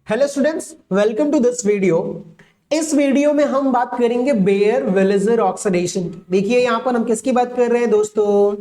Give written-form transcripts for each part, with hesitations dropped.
Hello students, welcome to this video. इस video में हम बात करेंगे बेयर विलेजर ऑक्सीडेशन की। देखिए यहां पर हम किसकी बात कर रहे हैं दोस्तों,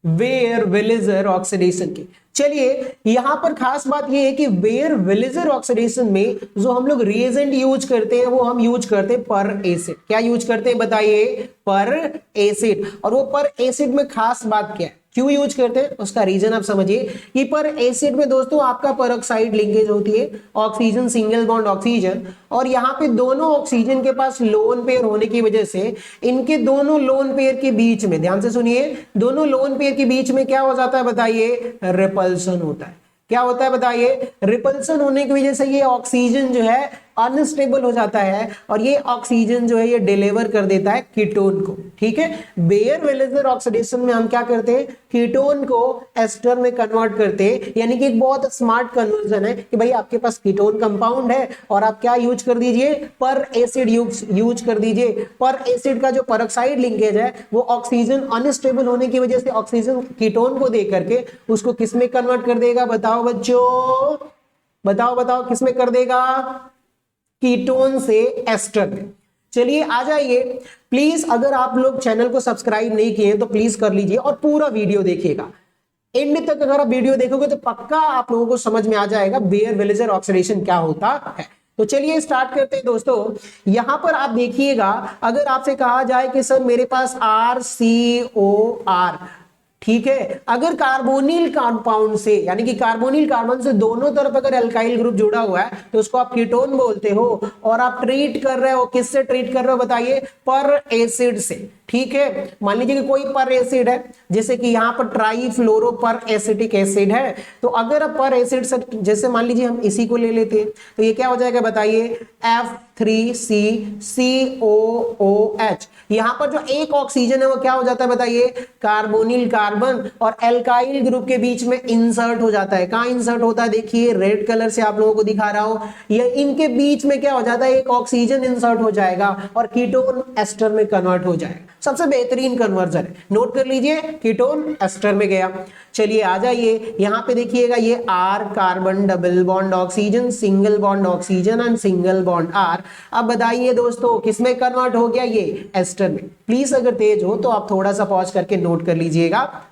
बेयर विलेजर ऑक्सीडेशन की। चलिए यहां पर खास बात यह है कि बेयर विलेजर ऑक्सीडेशन में जो हम लोग रिएजेंट यूज करते हैं वो हम यूज करते हैं पर एसिड। क्या यूज करते हैं बताइए, पर एसिड। और वो पर एसिड में खास बात क्या है, क्यों यूज करते हैं, उसका रीजन आप समझिए कि पर एसिड में दोस्तों आपका पेरोक्साइड लिंकेज होती है, ऑक्सीजन सिंगल बॉन्ड ऑक्सीजन, और यहाँ पे दोनों ऑक्सीजन के पास लोन पेयर होने की वजह से इनके दोनों लोन पेयर के बीच में, ध्यान से सुनिए, दोनों लोन पेयर के बीच में क्या हो जाता है बताइए, रिपल्सन होता है। क्या होता है बताइए, रिपल्सन होने की वजह से ये ऑक्सीजन जो है अनस्टेबल हो जाता है और ये ऑक्सीजन जो है ये डिलीवर कर देता है कीटोन को। ठीक है, बेयर विलेजर ऑक्सीडेशन में हम क्या करते हैं, कीटोन को एस्टर में कन्वर्ट करते हैं। यानी कि एक बहुत स्मार्ट कन्वर्जन है कि भाई आपके पास कीटोन कंपाउंड है और आप क्या यूज कर दीजिए, पर एसिड यूज कर दीजिए। पर एसिड का जो पेरोक्साइड लिंकेज है वो ऑक्सीजन अनस्टेबल होने की वजह से ऑक्सीजन कीटोन को दे करके उसको किस में कन्वर्ट कर देगा, बताओ बच्चों, बताओ किस में कर देगा, कीटोन से एस्टर में। चलिए आ जाइए, प्लीज अगर आप लोग चैनल को सब्सक्राइब नहीं किए तो प्लीज कर लीजिए और पूरा वीडियो देखिएगा। एंड तक अगर आप वीडियो देखोगे तो पक्का आप लोगों को समझ में आ जाएगा बेयर विलेजर ऑक्सीडेशन क्या होता है। तो चलिए स्टार्ट करते हैं दोस्तों। यहां पर आप देखिएगा, अगर आपसे कहा जाए कि सर मेरे पास RCOR, ठीक है, अगर कार्बोनिल कंपाउंड से यानी कि कार्बोनिल कार्बन से दोनों तरफ अगर अल्काइल ग्रुप जुड़ा हुआ है तो उसको आप कीटोन बोलते हो। और आप ट्रीट कर रहे हो, किससे ट्रीट कर रहे हो बताइए, पर एसिड से। ठीक है, मान लीजिए कि कोई पर एसिड है, जैसे कि यहां पर ट्राईफ्लोरो पर एसिटिक एसिड है, तो अगर आप पर एसिड से, जैसे मान लीजिए हम इसी को ले लेते हैं, तो ये क्या हो जाएगा बताइए, F3CCOOH। यहां पर जो एक ऑक्सीजन है वो क्या हो जाता है बताइए, कार्बोनिल कार्बन और एल्काइल ग्रुप के बीच में इंसर्ट हो जाता है। कहां इंसर्ट होता है, देखिए रेड कलर से आप लोगों को दिखा रहा हूं, ये इनके बीच में क्या हो जाता है, एक ऑक्सीजन इंसर्ट हो जाएगा और कीटोन एस्टर में कन्वर्ट हो जाएगा। सबसे बेहतरीन कन्वर्जन है, नोट कर लीजिए, कीटोन एस्टर में गया। चलिए आ जाइए, यहां पे देखिएगा ये R carbon double bond oxygen, single bond oxygen and single bond R। अब बताइए दोस्तों किसमें कन्वर्ट हो गया, ये एस्टर में। प्लीज अगर तेज हो तो आप थोड़ा सा पॉज करके नोट कर लीजिएगा।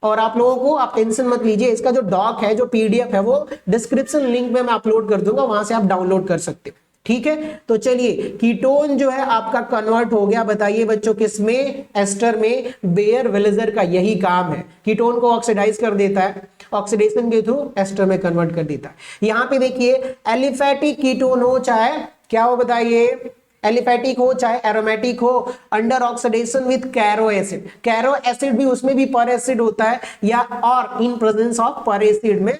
और आप लोगों को, आप टेंशन मत लीजिए, इसका जो डॉक है, जो PDF है, वो डिस्क्रिप्शन लिंक में मैं अपलोड कर दूंगा, वहां से आप डाउनलोड कर सकते हो। ठीक है, तो चलिए कीटोन जो है आपका कन्वर्ट हो गया, बताइए बच्चों किसमें, एस्टर में। बेयर विलेजर का यही काम है, कीटोन को ऑक्सीडाइज कर देता है, ऑक्सीडेशन के थ्रू एस्टर में कन्वर्ट कर देता है। यहां पे देखिए एलिफेटिक कीटोन हो चाहे क्या हो बताइए, एलिफेटिक हो चाहे एरोमेटिक हो, under oxidation with Caro acid. Caro acid भी, उसमें भी पर एसिड होता है, या और in presence of per acid में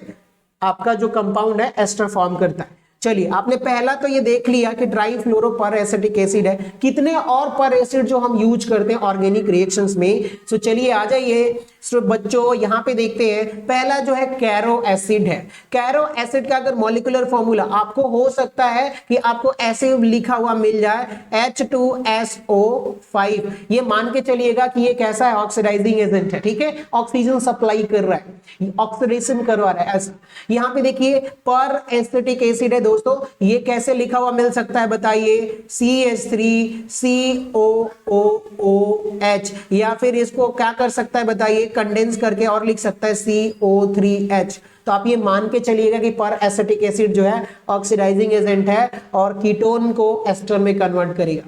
आपका जो कंपाउंड है एस्टर फॉर्म करता है। चलिए आपने पहला तो ये देख लिया कि ट्राईफ्लोरो पर एसिटिक एसिड है। कितने और पर एसिड जो हम यूज करते हैं ऑर्गेनिक रिएक्शंस में। सो चलिए आ जाइए बच्चों, यहां पे देखते हैं, पहला जो है कैरो एसिड है। कैरो एसिड का अगर मॉलिक्यूलर फॉर्मूला आपको हो सकता है कि आपको ऐसे लिखा हुआ मिल जाए, H2SO5। ये मान के चलिएगा कि ये कैसा है, ऑक्सीडाइजिंग एजेंट है। ठीक है, ऑक्सीजन सप्लाई कर रहा है, ऑक्सीडेशन करवा रहा है ऐसा। यहां पे देखिए पर एसिटिक एसिड है दोस्तों, ये कैसे लिखा हुआ मिल सकता है बताइए, CH3COOH, या फिर इसको क्या कर सकता है बताइए, कंडेंस करके और लिख सकता है CO3H। तो आप ये मान के चलिएगा कि पर एसिटिक एसिड जो है ऑक्सीडाइजिंग एजेंट है और कीटोन को एस्टर में कन्वर्ट करेगा।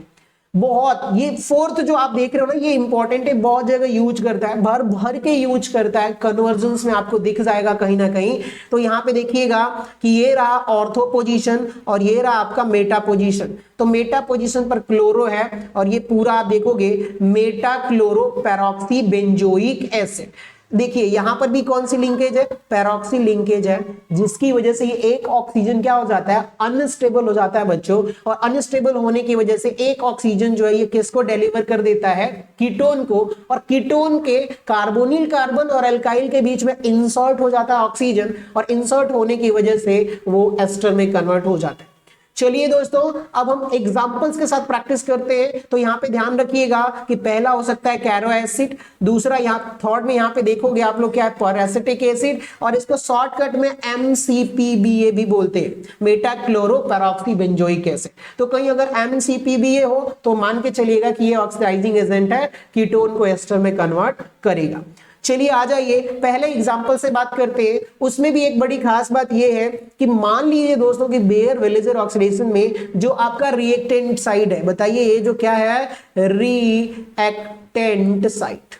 बहुत, ये फोर्थ जो आप देख रहे हो ना, ये इंपॉर्टेंट है, बहुत जगह यूज करता है, भर भर के यूज करता है, कन्वर्जन्स में आपको दिख जाएगा कहीं ना कहीं। तो यहां पे देखिएगा कि ये रहा ऑर्थो पोजीशन और ये रहा आपका मेटा पोजीशन। तो मेटा पोजीशन पर क्लोरो है और ये पूरा आप देखोगे मेटा क्लोरो पैरोक्सी बेंजोइक एसिड। देखिए यहां पर भी कौन सी लिंकेज है, पैरोक्सी लिंकेज है, जिसकी वजह से ये एक ऑक्सीजन क्या हो जाता है, अनस्टेबल हो जाता है बच्चों। और अनस्टेबल होने की वजह से एक ऑक्सीजन जो है ये किसको डिलीवर कर देता है, कीटोन को, और कीटोन के कार्बोनिल कार्बन और एल्काइल के बीच में इंसर्ट हो जाता है ऑक्सीजन, और इंसर्ट होने की वजह से वो एस्टर में कन्वर्ट हो जाता है। चलिए दोस्तों, अब हम एग्जांपल्स के साथ प्रैक्टिस करते हैं। तो यहाँ पे ध्यान रखिएगा कि पहला हो सकता है कैरो एसिड, दूसरा यहाँ थर्ड में यहाँ पे देखोगे आप लोग क्या है, परएसिटिक एसिड, और इसको शॉर्टकट में MCPBA भी बोलते हैं, मेटा क्लोरो पैरोक्सी बेंजोइक एसिड। तो कहीं अगर MCPBA हो तो मान के चलिएगा कि ये ऑक्सीडाइजिंग एजेंट है, कीटोन को एस्टर में कन्वर्ट करेगा। चलिए आ जाइए पहले एग्जांपल से बात करते हैं। उसमें भी एक बड़ी खास बात यह है कि मान लीजिए दोस्तों कि बेयर विलेजर ऑक्सीडेशन में जो आपका रिएक्टेंट साइड है, बताइए ये जो क्या है, रिएक्टेंट साइड।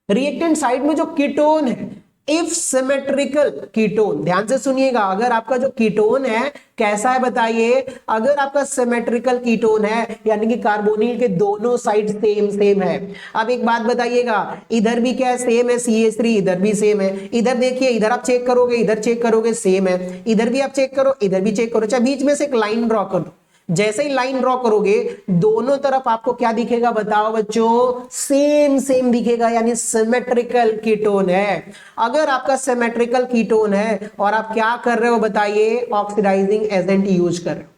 रिएक्टेंट साइड में जो कीटोन है, इफ सिमेट्रिकल कीटोन, ध्यान से सुनिएगा, अगर आपका जो कीटोन है कैसा है बताइए, अगर आपका सिमेट्रिकल कीटोन है यानी कि कार्बोनिल के दोनों साइड सेम है। अब एक बात बताइएगा, इधर भी क्या है, सेम है CH3, इधर भी सेम है। इधर देखिए, इधर आप चेक करोगे, इधर चेक करोगे, सेम है। इधर भी आप चेक करो, इधर भी चेक करो, चाहे बीच में से एक लाइन ड्रॉ कर दो। जैसे ही लाइन ड्रॉ करोगे दोनों तरफ आपको क्या दिखेगा बताओ बच्चों, सेम दिखेगा, यानी सिमेट्रिकल कीटोन है। अगर आपका सिमेट्रिकल कीटोन है और आप क्या कर रहे हो बताइए, ऑक्सीडाइजिंग एजेंट यूज कर रहे हो,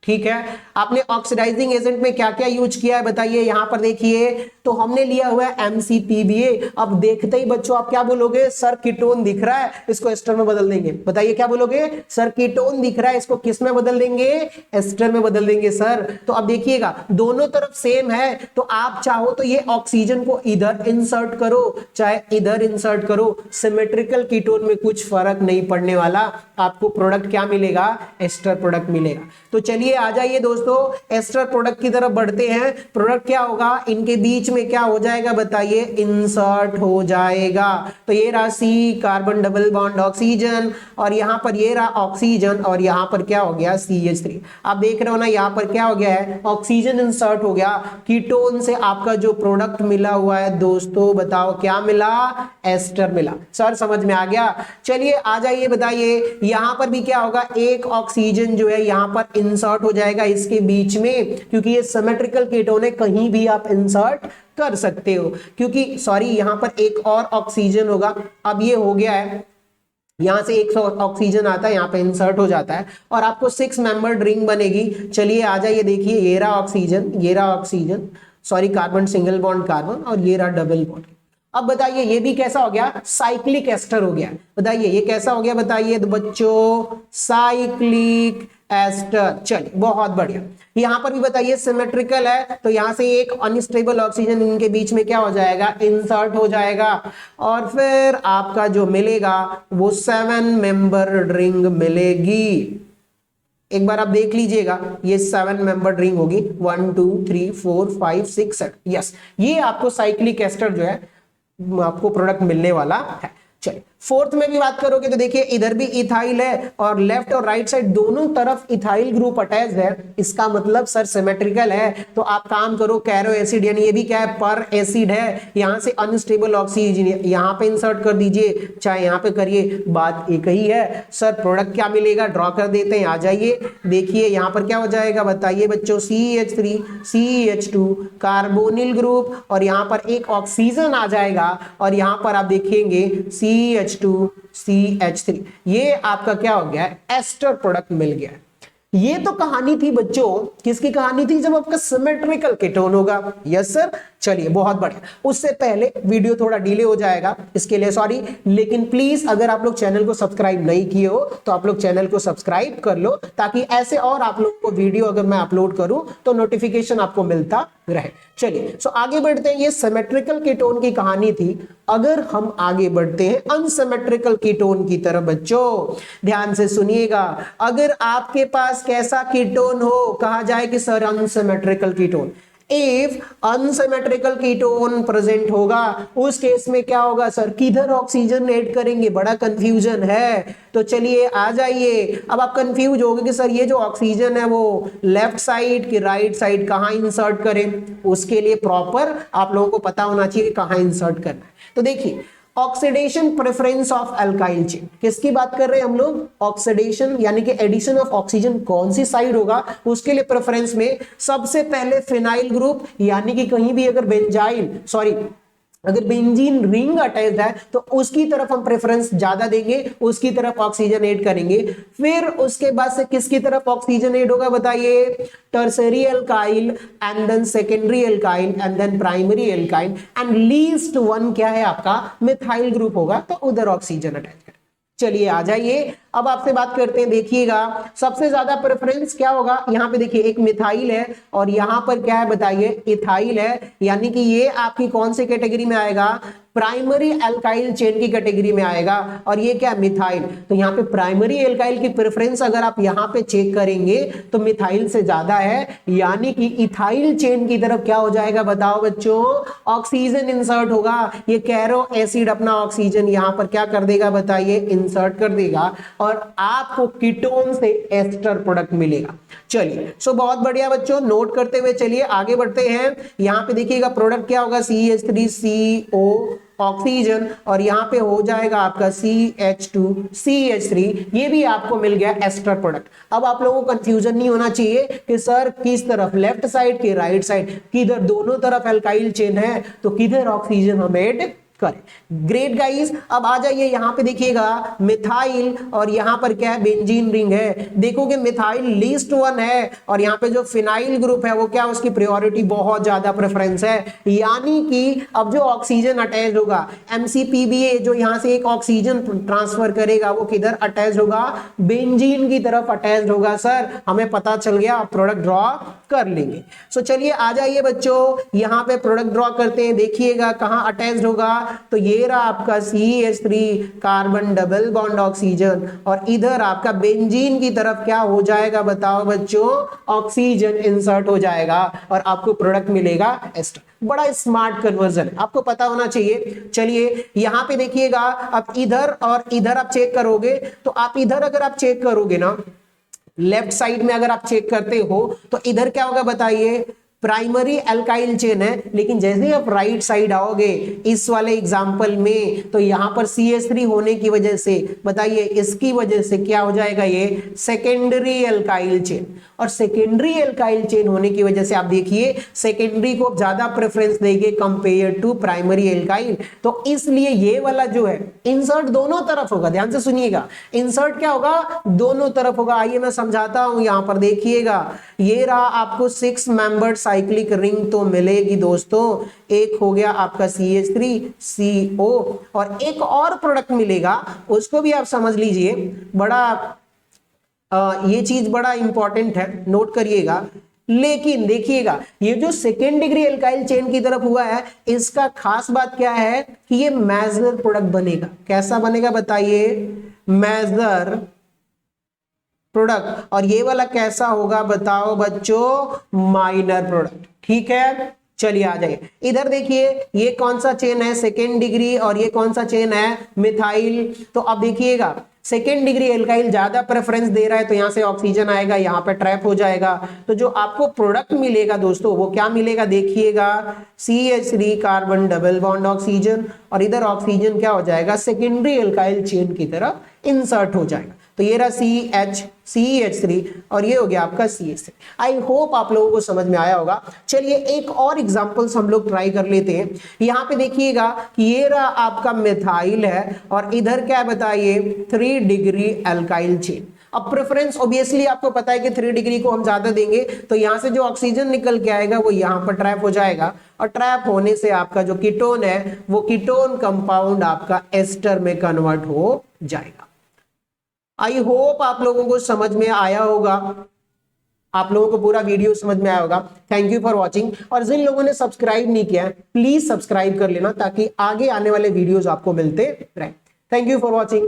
ठीक है। आपने ऑक्सीडाइजिंग एजेंट में क्या क्या यूज किया है बताइए, यहां पर देखिए, तो हमने लिया हुआ है MCPBA। अब देखते ही बच्चों आप क्या बोलोगे, सर कीटोन दिख रहा है, इसको एस्टर में बदल देंगे। बताइए क्या बोलोगे, सर कीटोन दिख रहा है, इसको किस में बदल देंगे, एस्टर में बदल देंगे सर। तो अब देखिएगा दोनों तरफ सेम है, तो आप चाहो तो ये ऑक्सीजन को इधर इंसर्ट करो चाहे इधर इंसर्ट करो, सिमेट्रिकल कीटोन में कुछ फर्क नहीं पड़ने वाला, आपको प्रोडक्ट क्या मिलेगा, एस्टर प्रोडक्ट मिलेगा। तो चलिए आ जाइए दोस्तों, एस्टर प्रोडक्ट की तरफ बढ़ते हैं। प्रोडक्ट क्या होगा, इनके बीच में क्या हो जाएगा बताइए, इंसर्ट हो जाएगा। तो ये रहा C carbon double bond oxygen, और यहां पर ये रहा ऑक्सीजन, और यहां पर क्या हो गया, CH3। आप देख रहे हो ना, यहां पर क्या हो गया है, ऑक्सीजन इंसर्ट हो गया। कीटोन से आपका जो प्रोडक्ट मिला हुआ है दोस्तों, बताओ क्या मिला, एस्टर मिला। सर समझ में आ गया। चलिए आ जाइए, बताइए यहां पर भी क्या होगा, एक ऑक्सीजन जो है यहां पर इंसर्ट हो जाएगा इसके बीच में, क्योंकि ये सिमेट्रिकल कीटोन है, कहीं भी आप इंसर्ट कर सकते हो। क्योंकि सॉरी, यहां पर एक और ऑक्सीजन होगा। अब ये हो गया है, यहां से एक ऑक्सीजन आता है, यहां पे इंसर्ट हो जाता है, और आपको 6 मेंबर्ड रिंग बनेगी। चलिए आ जाइए, देखिए ये रहा ऑक्सीजन, ये रहा oxygen, sorry carbon single bond carbon, और ये रहा डबल बॉन्ड। अब बताइए ये भी कैसा हो गया, साइक्लिक एस्टर हो गया। बताइए ये कैसा हो गया बताइए तो बच्चों, साइक्लिक एस्टर। चलिए बहुत बढ़िया। यहां पर भी बताइए सिमेट्रिकल है, तो यहां से एक अनस्टेबल ऑक्सीजन इनके बीच में क्या हो जाएगा, इंसर्ट हो जाएगा, और फिर आपका जो मिलेगा वो 7 मेंबर रिंग मिलेगी। एक बार आप देख लीजिएगा, ये 7 मेंबर रिंग होगी, 1 2 3 4 5 6 7। यस, ये आपको साइक्लिक एस्टर जो है आपको प्रोडक्ट मिलने वाला है। चलिए फोर्थ में भी बात करोगे तो देखिए इधर भी इथाइल है, और लेफ्ट और राइट साइड दोनों तरफ इथाइल ग्रुप अटैच है, इसका मतलब सर सिमेट्रिकल है। तो आप काम करो, कैरो एसिड यानी ये भी क्या है, पर एसिड है, यहां से अनस्टेबल ऑक्सीजन यहां पे इंसर्ट कर दीजिए चाहे यहां पे करिए, बात एक ही है। सर प्रोडक्ट क्या मिलेगा, ड्रॉ कर देते हैं, आ जाइए देखिए यहां पर क्या हो जाएगा बताइए बच्चों, CH3 CH2 कार्बोनिल ग्रुप, और यहां पर एक ऑक्सीजन आ जाएगा, और यहां पर आप देखेंगे CH2 CH3। ये आपका क्या हो गया, एस्टर प्रोडक्ट मिल गया। ये तो कहानी थी बच्चों, किसकी कहानी थी, जब आपका सिमेट्रिकल कीटोन होगा। यस सर, चलिए बहुत बढ़िया। उससे पहले वीडियो थोड़ा डिले हो जाएगा, इसके लिए सॉरी, लेकिन प्लीज अगर आप लोग चैनल को सब्सक्राइब नहीं किए हो तो आप लोग चैनल को सब्सक्राइब कर लो, ताकि ऐसे और आप लोग को वीडियो अगर मैं अपलोड करूं तो नोटिफिकेशन आपको मिलता रहे। चलिए सो आगे बढ़ते हैं, ये सिमेट्रिकल कीटोन की कहानी थी। अगर हम आगे बढ़ते हैं अनसिमेट्रिकल कीटोन की तरफ, बच्चों ध्यान से सुनिएगा। अगर आपके पास कैसा कीटोन हो, कहा जाए कि sir unsymmetrical ketone, if unsymmetrical ketone present होगा, उस केस में क्या होगा सर, किधर ऑक्सीजन ऐड करेंगे, बड़ा कंफ्यूजन है। तो चलिए आ जाइए, अब आप कंफ्यूज होगे कि सर ये जो ऑक्सीजन है वो लेफ्ट साइड कि राइट साइड कहां इंसर्ट करें। उसके लिए प्रॉपर आप लोगों को पता होना चाहिए कहां इंसर्ट करना है। तो देखिए oxidation preference of alkyl chain, किसकी बात कर रहे हैं हम लोग, ऑक्सीडेशन यानी कि एडिशन ऑफ ऑक्सीजन कौन सी साइड होगा, उसके लिए प्रेफरेंस में सबसे पहले फिनाइल ग्रुप, यानी कि कहीं भी अगर बेंजाइल सॉरी अगर बेंजीन रिंग अटैच्ड है तो उसकी तरफ हम प्रेफरेंस ज्यादा देंगे, उसकी तरफ ऑक्सीजन ऐड करेंगे। फिर उसके बाद से किसकी तरफ ऑक्सीजन ऐड होगा बताइए? Tertiary alkyl and then secondary alkyl and then primary alkyl and least one क्या है आपका? मिथाइल ग्रुप होगा, तो उधर ऑक्सीजन अटैच करें। चलिए आ जाइए, अब आपसे बात करते हैं। देखिएगा सबसे ज्यादा प्रेफरेंस क्या होगा? यहाँ पे देखिए एक मिथाइल है और यहाँ पर क्या है बताइए? इथाइल है, यानी कि ये आपकी कौन से कैटेगरी में आएगा? प्राइमरी एल्काइल चेन की कैटेगरी में आएगा। और ये क्या? मिथाइल। तो यहाँ पे प्राइमरी एल्काइल की प्रेफरेंस अगर आप यहाँ पे चेक करेंगे तो मिथाइल से ज्यादा है, यानी कि इथाइल चेन की तरफ क्या हो जाएगा बताओ बच्चों? ऑक्सीजन इंसर्ट होगा। ये कैरो एसिड अपना ऑक्सीजन यहाँ पर क्या कर देगा बताइए? इंसर्ट कर देगा और आपको कीटोन से एस्टर प्रोडक्ट मिलेगा। चलिए सो बहुत बढ़िया बच्चों, नोट करते हुए चलिए आगे बढ़ते हैं। यहाँ पे देखिएगा प्रोडक्ट क्या होगा? CH3CO ऑक्सीजन, और यहाँ पे हो जाएगा आपका CH2CH3। ये भी आपको मिल गया एस्टर प्रोडक्ट। अब आप लोगों को कंफ्यूजन नहीं होना चाहिए कि सर किस तरफ, लेफ्ट साइड की राइट साइड, किधर दोनों तरफ एल्काइल चेन है तो किधर ऑक्सीजन हम ऐड करें। ग्रेट गाइस, अब आ जाइए यहाँ पे देखिएगा मिथाइल और यहाँ पर क्या है? बेंजीन रिंग है। देखोगे मिथाइल लीस्ट वन है और यहाँ पे जो फिनाइल ग्रुप है वो क्या? उसकी प्रायोरिटी बहुत ज्यादा प्रेफरेंस है, यानी कि अब जो ऑक्सीजन अटैच होगा MCPBA जो यहाँ से एक ऑक्सीजन ट्रांसफर करेगा वो किधर अटैच होगा? बेंजीन की तरफ अटैच होगा। सर हमें पता चल गया, प्रोडक्ट ड्रॉ कर लेंगे। सो चलिए आ जाइए बच्चों, यहाँ पे प्रोडक्ट ड्रॉ करते हैं। देखिएगा कहाँ अटैच होगा? तो ये रहा आपका CH3 carbon double bond oxygen, और इधर आपका बेंजीन की तरफ क्या हो जाएगा बताओ बच्चों? ऑक्सीजन इंसर्ट हो जाएगा और आपको प्रोडक्ट मिलेगा एस्टर। बड़ा स्मार्ट कन्वर्जन, आपको पता होना चाहिए। चलिए यहाँ पे देखिएगा, अब इधर और इधर आप चेक करोगे तो आप इधर अगर आप चेक करोगे ना, लेफ्ट साइड में अगर आप चेक करते हो तो इधर क्या होगा बताइए? प्राइमरी एल्काइल चेन है, लेकिन जैसे ही आप राइट साइड आओगे इस वाले एग्जांपल में तो यहां पर CH3 होने की वजह से बताइए इसकी वजह से क्या हो जाएगा? ये सेकेंडरी एल्काइल चेन, और सेकेंडरी एल्काइल चेन होने की वजह से आप देखिए सेकेंडरी को ज्यादा प्रेफरेंस देंगे कंपेयर टू प्राइमरी एल्काइल। तो इसलिए ये वाला जो है इंसर्ट दोनों तरफ होगा। ध्यान से सुनिएगा, इंसर्ट क्या होगा? दोनों तरफ होगा। आइए मैं समझाता हूं। यहां पर देखिएगा ये रहा आपको 6 मेंबर्ड साइक्लिक रिंग तो मिलेगी दोस्तों। एक हो गया आपका CH3CO और एक और प्रोडक्ट मिलेगा, उसको भी आप समझ लीजिए। बड़ा ये चीज बड़ा इंपॉर्टेंट है, नोट करिएगा। लेकिन देखिएगा ये जो सेकेंड डिग्री एल्काइल चेन की तरफ हुआ है, इसका खास बात क्या है कि ये मेजर प्रोडक्ट बनेगा। कैसा बनेगा बताइए? Major product. और ये वाला कैसा होगा बताओ बच्चों? Minor product. ठीक है, चलिए आ जाइए इधर। देखिए ये कौन सा चेन है? Second degree. और ये कौन सा चेन है? मिथाइल। तो अब देखिएगा सेकेंड डिग्री एल्काइल ज्यादा प्रेफरेंस दे रहा है तो यहां से ऑक्सीजन आएगा, यहां पर ट्रैप हो जाएगा। तो जो आपको प्रोडक्ट मिलेगा दोस्तों वो क्या मिलेगा? देखिएगा CH3 carbon double bond oxygen, और इधर ऑक्सीजन क्या हो जाएगा? सेकेंडरी एल्काइल चेन की तरफ इंसर्ट हो जाएगा। तो ये रहा CH3 और ये हो गया आपका CH3। आई होप आप लोगों को समझ में आया होगा। चलिए एक और एग्जांपल्स हम लोग ट्राई कर लेते हैं। यहाँ पे देखिएगा कि ये रहा आपका मिथाइल है और इधर क्या बताइए? 3 डिग्री एल्काइल चेन। अब प्रेफरेंस ऑब्वियसली आपको पता है कि 3 डिग्री को हम ज्यादा देंगे तो यहां से जो ऑक्सीजन निकल के आएगा वो यहां पर ट्रैप हो जाएगा, और ट्रैप होने से आपका जो कीटोन है वो कीटोन कंपाउंड आपका एस्टर में कन्वर्ट हो जाएगा। आई होप आप लोगों को समझ में आया होगा, आप लोगों को पूरा वीडियो समझ में आया होगा। Thank you for watching. और जिन लोगों ने सब्सक्राइब नहीं किया है प्लीज सब्सक्राइब कर लेना ताकि आगे आने वाले वीडियोस आपको मिलते रहे। Thank you for watching.